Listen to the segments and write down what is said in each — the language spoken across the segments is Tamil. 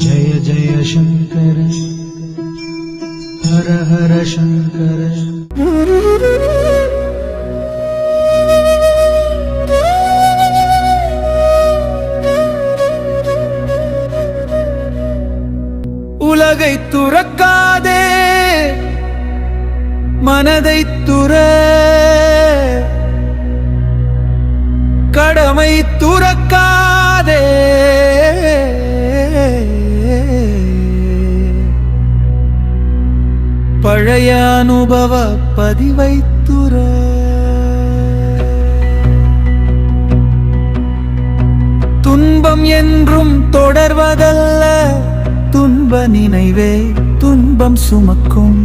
जय जय शंकर हर हर शंकर। உலகை துறக்காதே மனதை துற, கடமை துறக்காதே பழைய அனுபவ பதிவை துற. துன்பம் என்றும் தொடர்வதல்ல, துன்ப நினைவே துன்பம் சுமக்கும்.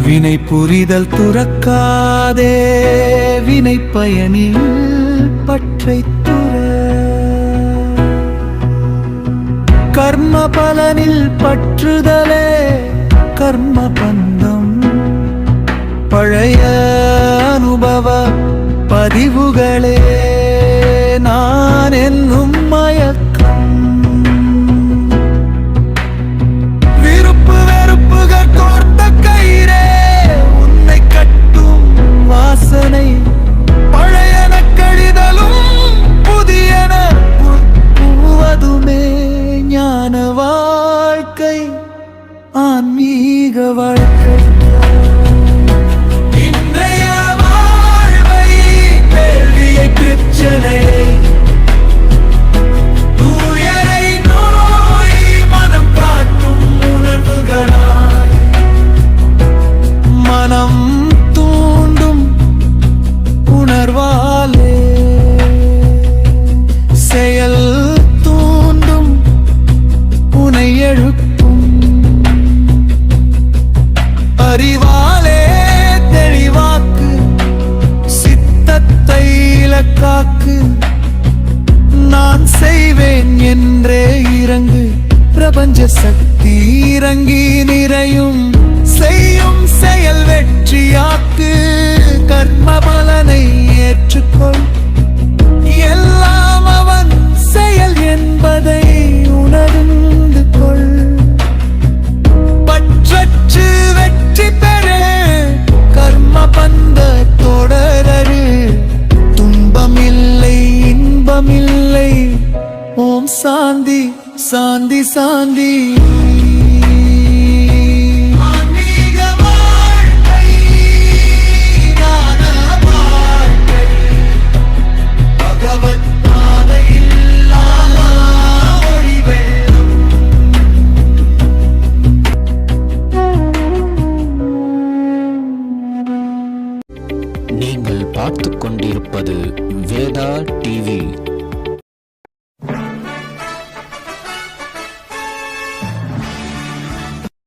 வினை புரிதல் துறக்காதே, வினை பயனில் பற்றை துற. கர்ம பலனில் பற்றுதலே கர்ம பந்தம், பழைய அனுபவ பதிவுகளே நான் என்னும் மயக்கம். விருப்பு வெறுப்புகள் கோர்த்த கயிறே உன்னை கட்டும் வாசனை, பழையன கழிதலும் புதியன புதுவதுமே ஞான வாழ்க்கை, ஆன்மீக வாழ்க்கை. இன்றைய வாழ்வை கேள்வியை பிரச்சனை, தூயரை நோய் மனம் காட்டும் உணர்வுகளாய், மனம் தூண்டும் உணர்வாலே செயல் தூண்டும் உனை எழுப்பும். அறிவாலே தெளிவாக்கு சித்தத்தை இலக்காக்கு, நான் செய்வேன் என்றே இறங்கு. பிரபஞ்ச சக்தி இறங்கி நிறையும் செய்யும் செயல் வெற்றியாக்கு. கர்ம பலனை ஏற்றுக்கொள், எல்லாம் அவன் செயல் என்பதை உணர்ந்து கொள். பற்றற்று வெற்றி பெற கர்ம பந்த தொடரரு. துன்பமில்லை இன்பமில்லை, ஓம் சாந்தி சாந்தி சாந்தி. நீங்கள் பார்த்துக் கொண்டிருப்பது வேதா டிவி.